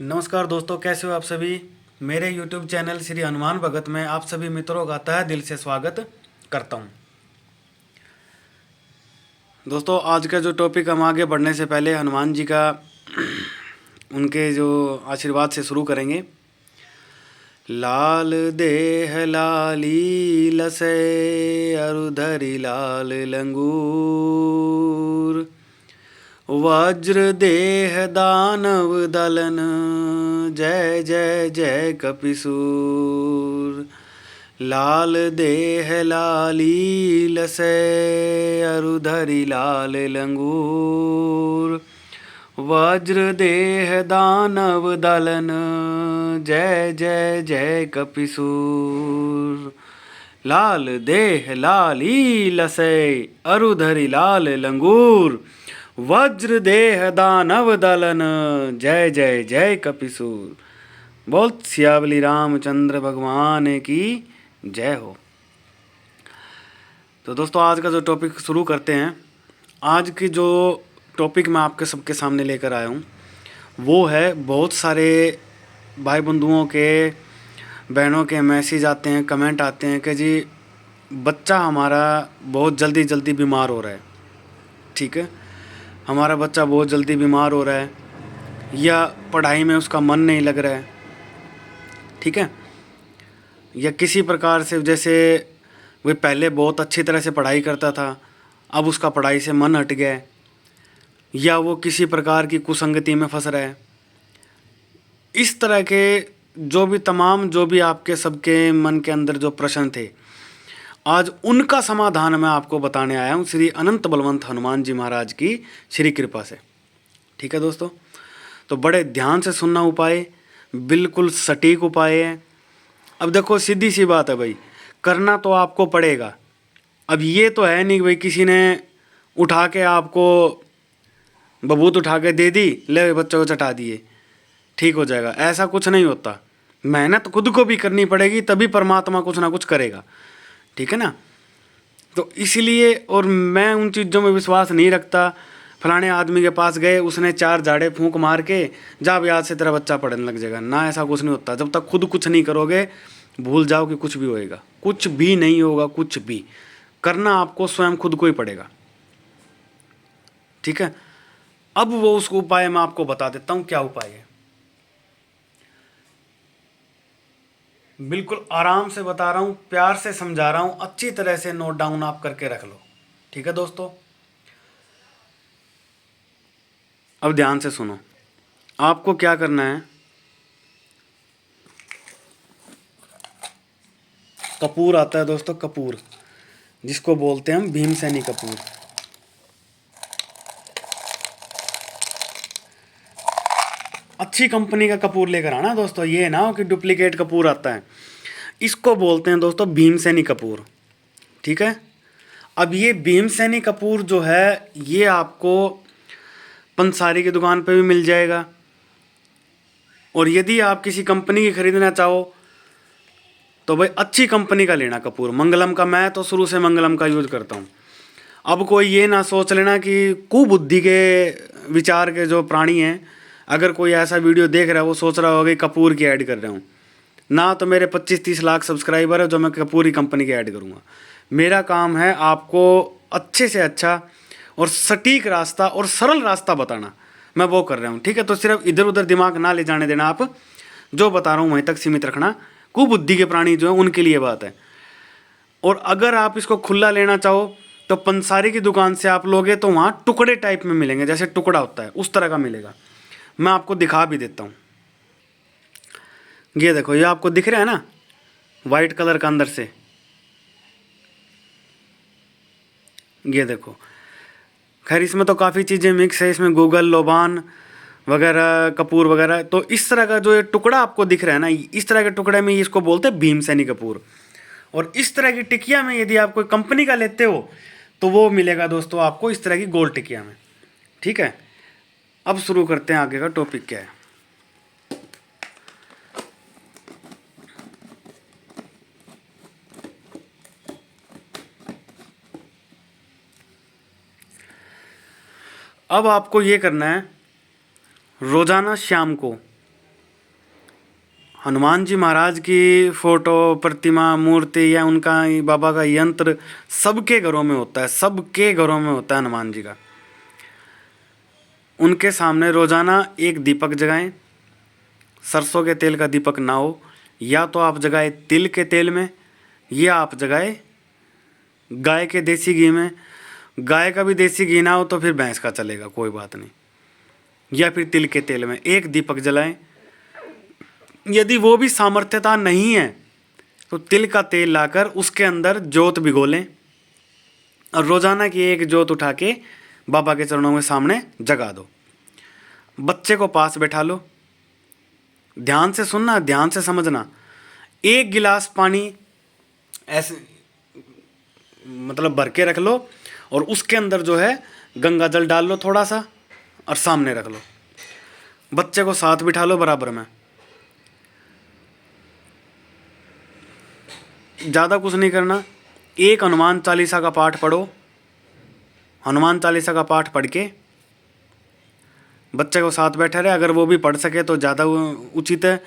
नमस्कार दोस्तों, कैसे हो आप सभी। मेरे YouTube चैनल श्री हनुमान भगत में आप सभी मित्रों का तहे दिल से स्वागत करता हूं। दोस्तों, आज का जो टॉपिक हम आगे बढ़ने से पहले हनुमान जी का उनके जो आशीर्वाद से शुरू करेंगे। लाल देह लाली लसे अरुधरी लाल लंगूर, वज्र देह दानव दलन जय जय जय कपिसूर। लाल देह लाली लसे अरुधरी लाल लंगूर, वज्र देह दानव दलन जय जय जय कपिसूर। लाल देह लाली लसे अरुधरी लाल लंगूर, वज्र देह दानव दलन जय जय जय कपिसूर। बोल सियावली रामचंद्र भगवान की जय हो। तो दोस्तों, आज का जो टॉपिक शुरू करते हैं। आज की जो टॉपिक मैं आपके सबके सामने लेकर आया हूँ वो है, बहुत सारे भाई बंधुओं के, बहनों के मैसेज आते हैं, कमेंट आते हैं कि जी बच्चा हमारा बहुत जल्दी जल्दी बीमार हो रहा है। ठीक है, हमारा बच्चा बहुत जल्दी बीमार हो रहा है या पढ़ाई में उसका मन नहीं लग रहा है। ठीक है, या किसी प्रकार से, जैसे वह पहले बहुत अच्छी तरह से पढ़ाई करता था, अब उसका पढ़ाई से मन हट गया है, या वो किसी प्रकार की कुसंगति में फंस रहा है। इस तरह के जो भी आपके सबके मन के अंदर जो प्रश्न थे, आज उनका समाधान मैं आपको बताने आया हूँ श्री अनंत बलवंत हनुमान जी महाराज की श्री कृपा से। ठीक है दोस्तों, तो बड़े ध्यान से सुनना, उपाय बिल्कुल सटीक उपाय है। अब देखो, सीधी सी बात है भाई, करना तो आपको पड़ेगा। अब ये तो है नहीं भाई किसी ने उठा के आपको बबूत उठा के दे दी, ले बच्चों को चटा दिए, ठीक हो जाएगा। ऐसा कुछ नहीं होता। मेहनत खुद को भी करनी पड़ेगी, तभी परमात्मा कुछ ना कुछ करेगा। ठीक है ना। तो इसलिए, और मैं उन चीज़ों में विश्वास नहीं रखता। फलाने आदमी के पास गए, उसने 4 झाड़े फूंक मार के जा भी आज से तेरा बच्चा पढ़ने लग जाएगा ना, ऐसा कुछ नहीं होता। जब तक खुद कुछ नहीं करोगे, भूल जाओ कि कुछ भी होएगा। कुछ भी नहीं होगा। कुछ भी करना आपको स्वयं खुद को ही पड़ेगा। ठीक है, अब वो उसको उपाय मैं आपको बता देता हूँ। क्या उपाय है, बिल्कुल आराम से बता रहा हूँ, प्यार से समझा रहा हूँ, अच्छी तरह से नोट डाउन आप करके रख लो। ठीक है दोस्तों, अब ध्यान से सुनो। आपको क्या करना है, कपूर आता है दोस्तों, कपूर, जिसको बोलते हैं हम भीमसेनी कपूर। अच्छी कंपनी का कपूर लेकर आना दोस्तों, ये ना हो कि डुप्लीकेट कपूर आता है। इसको बोलते हैं दोस्तों भीमसेनी कपूर। ठीक है, अब ये भीमसेनी कपूर जो है, ये आपको पंसारी की दुकान पे भी मिल जाएगा। और यदि आप किसी कंपनी की खरीदना चाहो तो भाई अच्छी कंपनी का लेना कपूर, मंगलम का। मैं तो शुरू से मंगलम का यूज करता हूँ। अब कोई ये ना सोच लेना कि कुबुद्धि के विचार के जो प्राणी हैं, अगर कोई ऐसा वीडियो देख रहा है वो सोच रहा होगा कि कपूर की ऐड कर रहा हूँ ना। तो मेरे 25-30 लाख सब्सक्राइबर है जो मैं कपूर की कंपनी की ऐड करूँगा। मेरा काम है आपको अच्छे से अच्छा और सटीक रास्ता और सरल रास्ता बताना, मैं वो कर रहा हूँ। ठीक है, तो सिर्फ इधर उधर दिमाग ना ले जाने देना। आप जो बता रहा हूँ वहीं तक सीमित रखना। कुबुद्धि के प्राणी जो हैं उनके लिए बात है। और अगर आप इसको खुला लेना चाहो तो पंसारी की दुकान से आप लोगे तो वहाँ टुकड़े टाइप में मिलेंगे, जैसे टुकड़ा होता है उस तरह का मिलेगा। मैं आपको दिखा भी देता हूँ। ये देखो, ये आपको दिख रहा है ना, वाइट कलर का अंदर से। ये देखो, खैर इसमें तो काफ़ी चीज़ें मिक्स है, इसमें गूगल लोबान वगैरह, कपूर वगैरह। तो इस तरह का जो ये टुकड़ा आपको दिख रहा है ना, इस तरह के टुकड़े में इसको बोलते हैं भीमसेनी कपूर। और इस तरह की टिकिया में यदि आप कोई कंपनी का लेते हो तो वो मिलेगा दोस्तों आपको इस तरह की गोल टिकिया में। ठीक है, अब शुरू करते हैं आगे का टॉपिक क्या है। अब आपको ये करना है, रोजाना शाम को हनुमान जी महाराज की फोटो, प्रतिमा, मूर्ति या उनका बाबा का यंत्र सबके घरों में होता है, सबके घरों में होता है हनुमान जी का। उनके सामने रोजाना एक दीपक जगाएं। सरसों के तेल का दीपक ना हो, या तो आप जगाए तिल के तेल में, या आप जगाए गाय के देसी घी में। गाय का भी देसी घी ना हो तो फिर भैंस का चलेगा, कोई बात नहीं, या फिर तिल के तेल में एक दीपक जलाएं। यदि वो भी सामर्थ्यता नहीं है तो तिल का तेल लाकर उसके अंदर जोत भिगो लें और रोजाना की एक जोत उठा के बाबा के चरणों में सामने जगा दो। बच्चे को पास बैठा लो, ध्यान से सुनना, ध्यान से समझना। एक गिलास पानी ऐसे मतलब भर के रख लो और उसके अंदर जो है गंगा जल डाल लो थोड़ा सा और सामने रख लो। बच्चे को साथ बिठा लो बराबर में। ज़्यादा कुछ नहीं करना, एक हनुमान चालीसा का पाठ पढ़ो। हनुमान चालीसा का पाठ पढ़ के बच्चे को साथ बैठे रहे। अगर वो भी पढ़ सके तो ज़्यादा उचित है,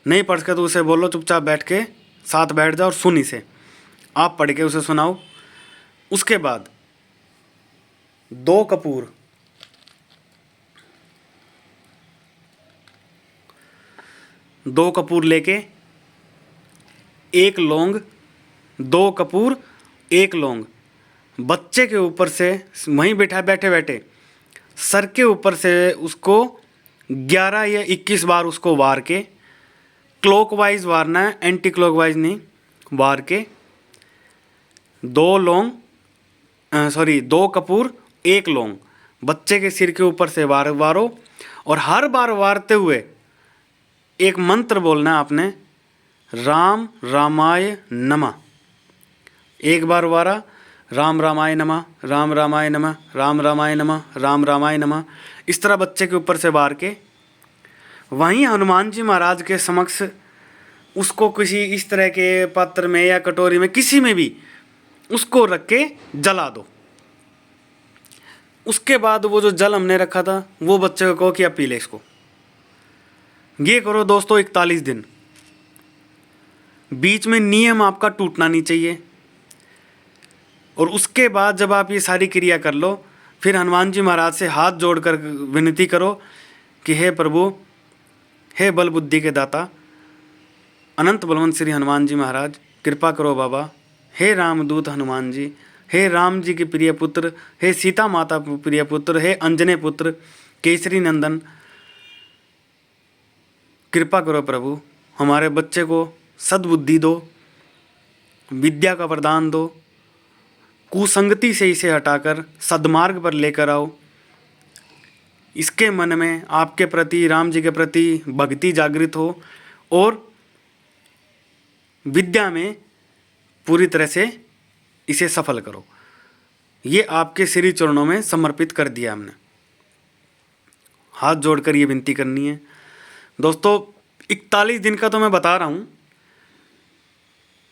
नहीं पढ़ सके तो उसे बोलो चुपचाप बैठ के साथ बैठ जाओ और सुन इसे। आप पढ़ के उसे सुनाओ। उसके बाद 2 कपूर, लेके 1 लौंग, 2 कपूर 1 लौंग बच्चे के ऊपर से वहीं बैठे बैठे सर के ऊपर से उसको 11 या 21 बार उसको वार के, क्लॉकवाइज वारना है, एंटी क्लॉकवाइज नहीं, वार के 2 कपूर 1 लौंग बच्चे के सिर के ऊपर से वारो। और हर बार वारते हुए एक मंत्र बोलना है आपने, राम रामाय नमः। एक बार वारा, राम रामाय नमः, राम रामाय नमः, राम रामाय नमः, राम रामाय नमः। इस तरह बच्चे के ऊपर से वार के वहीं हनुमान जी महाराज के समक्ष उसको किसी इस तरह के पात्र में या कटोरी में किसी में भी उसको रख के जला दो। उसके बाद वो जो जल हमने रखा था वो बच्चे को कहो कि अब पी ले इसको। ये करो दोस्तों 41 दिन। बीच में नियम आपका टूटना नहीं चाहिए। और उसके बाद जब आप ये सारी क्रिया कर लो, फिर हनुमान जी महाराज से हाथ जोड़कर विनती करो कि हे प्रभु, हे बल बुद्धि के दाता, अनंत बलवंत श्री हनुमान जी महाराज, कृपा करो बाबा। हे रामदूत हनुमान जी, हे राम जी के प्रिय पुत्र, हे सीता माता प्रिय पुत्र, हे अंजने पुत्र, केसरी नंदन, कृपा करो प्रभु, हमारे बच्चे को सद्बुद्धि दो, विद्या का वरदान दो, कुसंगति से इसे हटाकर सद्मार्ग पर लेकर आओ। इसके मन में आपके प्रति, राम जी के प्रति भक्ति जागृत हो और विद्या में पूरी तरह से इसे सफल करो। ये आपके श्री चरणों में समर्पित कर दिया हमने। हाथ जोड़कर ये विनती करनी है दोस्तों। 41 दिन का तो मैं बता रहा हूँ,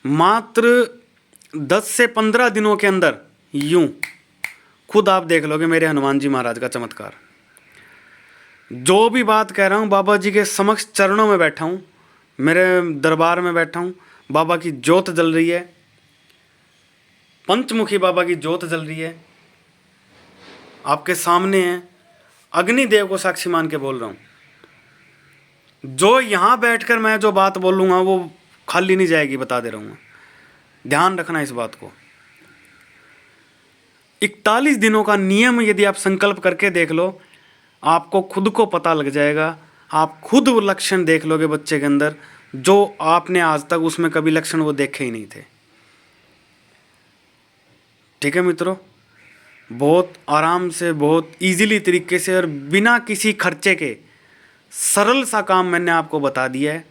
मात्र 10 से 15 दिनों के अंदर यूं खुद आप देख लोगे मेरे हनुमान जी महाराज का चमत्कार। जो भी बात कह रहा हूँ बाबा जी के समक्ष चरणों में बैठा हूँ, मेरे दरबार में बैठा हूँ, बाबा की ज्योत जल रही है, पंचमुखी बाबा की ज्योत जल रही है, आपके सामने है, अग्निदेव को साक्षी मान के बोल रहा हूँ। जो यहाँ बैठकर मैं जो बात बोलूँगा वो खाली नहीं जाएगी, बता दे रहा हूँ। ध्यान रखना इस बात को। 41 दिनों का नियम यदि आप संकल्प करके देख लो, आपको खुद को पता लग जाएगा। आप खुद वो लक्षण देख लोगे बच्चे के अंदर, जो आपने आज तक उसमें कभी लक्षण वो देखे ही नहीं थे। ठीक है मित्रों, बहुत आराम से, बहुत इजीली तरीके से और बिना किसी खर्चे के सरल सा काम मैंने आपको बता दिया है।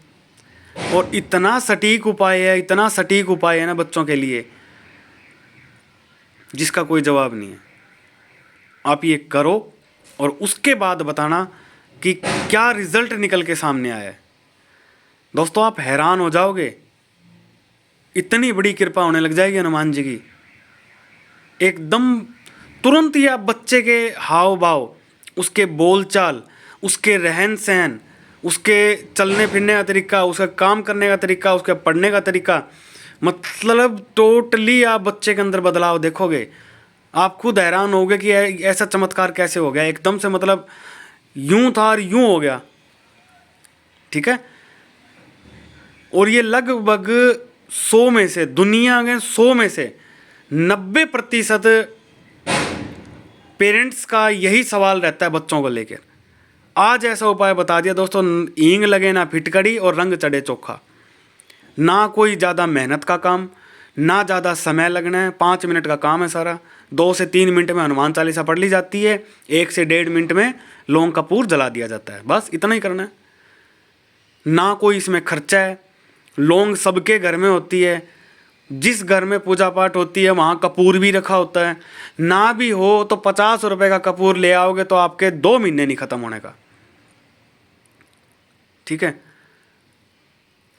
और इतना सटीक उपाय है, इतना सटीक उपाय है ना बच्चों के लिए, जिसका कोई जवाब नहीं है। आप ये करो और उसके बाद बताना कि क्या रिजल्ट निकल के सामने आया है। दोस्तों आप हैरान हो जाओगे, इतनी बड़ी कृपा होने लग जाएगी हनुमान जी की। एकदम तुरंत ही आप बच्चे के हाव भाव, उसके बोलचाल, उसके रहन सहन, उसके चलने फिरने का तरीका, उसका काम करने का तरीका, उसके पढ़ने का तरीका, मतलब टोटली आप बच्चे के अंदर बदलाव देखोगे। आप खुद हैरान होगे कि ऐसा चमत्कार कैसे हो गया एकदम से, मतलब यूं था और यूं हो गया। ठीक है। और ये लगभग 100 में से, दुनिया के 100 में से 90% पेरेंट्स का यही सवाल रहता है बच्चों को लेकर। आज ऐसा उपाय बता दिया दोस्तों, ईंग लगे ना फिटकड़ी और रंग चढ़े चोखा। ना कोई ज़्यादा मेहनत का काम, ना ज़्यादा समय लगना है, 5 मिनट का काम है सारा। 2 से 3 मिनट में हनुमान चालीसा पढ़ ली जाती है, 1 से 1.5 मिनट में लौंग कपूर जला दिया जाता है, बस इतना ही करना है। ना कोई इसमें खर्चा है। लौंग सबके घर में होती है, जिस घर में पूजा पाठ होती है वहाँ कपूर भी रखा होता है। ना भी हो तो 50 रुपये का कपूर ले आओगे तो आपके 2 महीने नहीं खत्म होने का। ठीक है।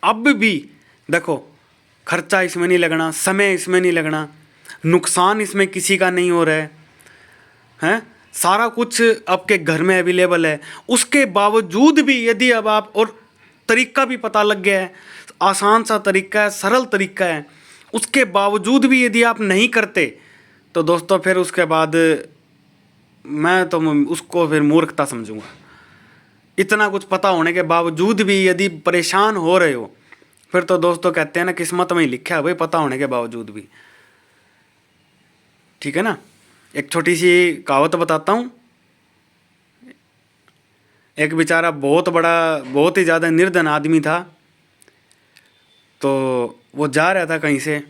अब भी देखो, खर्चा इसमें नहीं लगना, समय इसमें नहीं लगना, नुकसान इसमें किसी का नहीं हो रहा है, सारा कुछ आपके घर में अवेलेबल है। उसके बावजूद भी यदि अब आप, और तरीका भी पता लग गया है, आसान सा तरीका है, सरल तरीका है, उसके बावजूद भी यदि आप नहीं करते तो दोस्तों फिर उसके बाद मैं तो उसको फिर मूर्खता समझूंगा। इतना कुछ पता होने के बावजूद भी यदि परेशान हो रहे हो, फिर तो दोस्तों कहते हैं ना किस्मत में ही लिखा है भाई, पता होने के बावजूद भी। ठीक है ना। एक छोटी सी कहावत बताता हूँ। एक बेचारा बहुत बड़ा, बहुत ही ज़्यादा निर्धन आदमी था, तो वो जा रहा था कहीं से।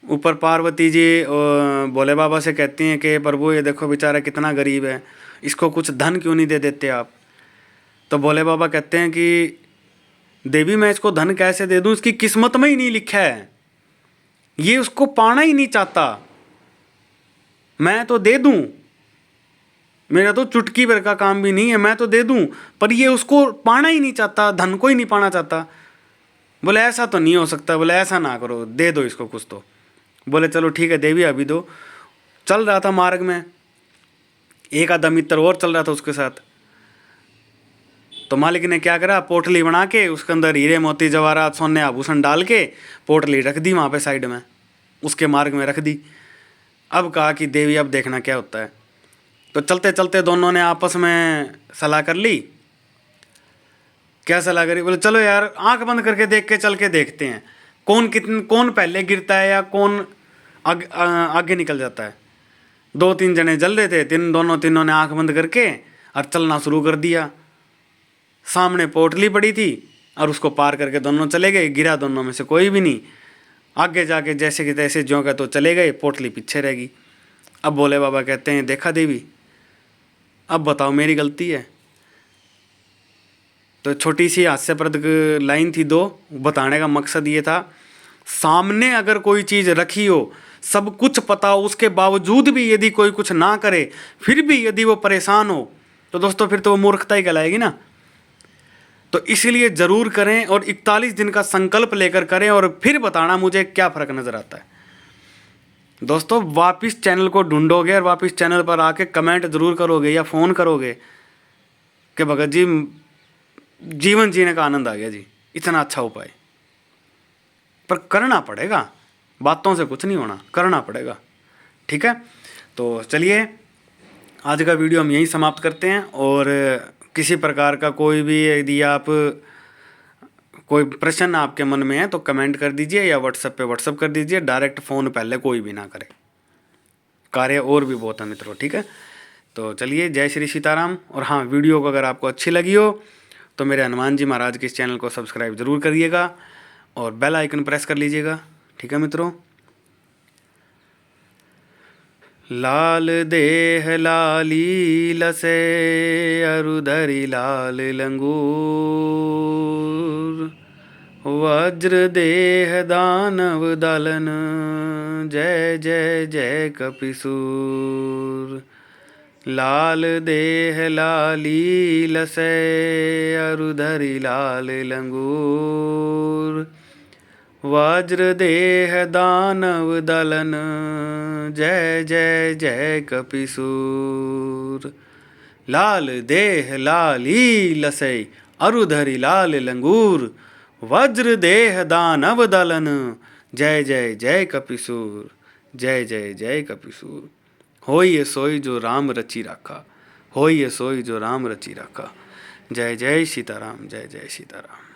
ऊपर पार्वती जी भोले बाबा से कहती हैं कि प्रभु ये देखो बेचारा कितना गरीब है, इसको कुछ धन क्यों नहीं दे देते आप। तो भोले बाबा कहते हैं कि देवी मैं इसको धन कैसे दे दूं, इसकी किस्मत में ही नहीं लिखा है, ये उसको पाना ही नहीं चाहता। मैं तो दे दूं, मेरा तो चुटकी भर का काम भी नहीं है, मैं तो दे दूं, पर ये उसको पाना ही नहीं चाहता, धन को ही नहीं पाना चाहता। बोले ऐसा तो नहीं हो सकता, बोले ऐसा ना करो, दे दो इसको कुछ तो। बोले चलो ठीक है देवी अभी दो। चल रहा था मार्ग में, एक आधा मित्र और चल रहा था उसके साथ। तो मालिक ने क्या करा, पोटली बना के उसके अंदर हीरे मोती जवाहरात सोने आभूषण डाल के पोटली रख दी वहाँ पे साइड में, उसके मार्ग में रख दी। अब कहा कि देवी अब देखना क्या होता है। तो चलते चलते दोनों ने आपस में सलाह कर ली। क्या सलाह करी, बोले चलो यार आंख बंद करके देख के चल के देखते हैं कौन पहले गिरता है या कौन आगे निकल जाता है। 2-3 जने जल रहे थे, तीनों ने आंख बंद करके और चलना शुरू कर दिया। सामने पोटली पड़ी थी और उसको पार करके दोनों चले गए, गिरा दोनों में से कोई भी नहीं। आगे जाके जैसे कि तैसे ज्यों का तो चले गए, पोटली पीछे रह गई। अब भोले बाबा कहते हैं देखा देवी, अब बताओ मेरी गलती है। तो छोटी सी हास्यप्रद लाइन थी 2, बताने का मकसद ये था, सामने अगर कोई चीज़ रखी हो, सब कुछ पता हो, उसके बावजूद भी यदि कोई कुछ ना करे, फिर भी यदि वो परेशान हो, तो दोस्तों फिर तो वो मूर्खता ही कहलाएगी ना। तो इसलिए ज़रूर करें और 41 दिन का संकल्प लेकर करें और फिर बताना मुझे क्या फ़र्क नज़र आता है। दोस्तों वापस चैनल को ढूंढोगे और वापस चैनल पर आके कमेंट ज़रूर करोगे या फ़ोन करोगे कि भगत जी जीवन जीने का आनंद आ गया जी, इतना अच्छा उपाय। पर करना पड़ेगा, बातों से कुछ नहीं होना, करना पड़ेगा। ठीक है। तो चलिए आज का वीडियो हम यहीं समाप्त करते हैं। और किसी प्रकार का कोई भी यदि आप कोई प्रश्न आपके मन में है तो कमेंट कर दीजिए या व्हाट्सएप पे व्हाट्सएप कर दीजिए। डायरेक्ट फ़ोन पहले कोई भी ना करे, कार्य और भी बहुत है मित्रों। ठीक है। तो चलिए जय श्री सीताराम। और हाँ, वीडियो को अगर आपको अच्छी लगी हो तो मेरे हनुमान जी महाराज के इस चैनल को सब्सक्राइब ज़रूर करिएगा और बेल आइकन प्रेस कर लीजिएगा। ठीक है मित्रों। लाल देह लाली लसे अरुधरी लाल लंगूर, वज्र देह दानव दलन जय जय जय कपिसूर। लाल देह लाली लसे अरुधरी लाल लंगूर, वज्र देह दानव दलन जय जय जय कपिसूर। लाल देह लाली लसई अरुधरि लाल लंगूर, वज्र देह दानव दलन, जय जय जय कपिसूर, जय जय जय कपिसूर। होई ये सोई जो राम रची राखा, होई ये सोई जो राम रची राखा। जय जय सीताराम, जय जय सीताराम।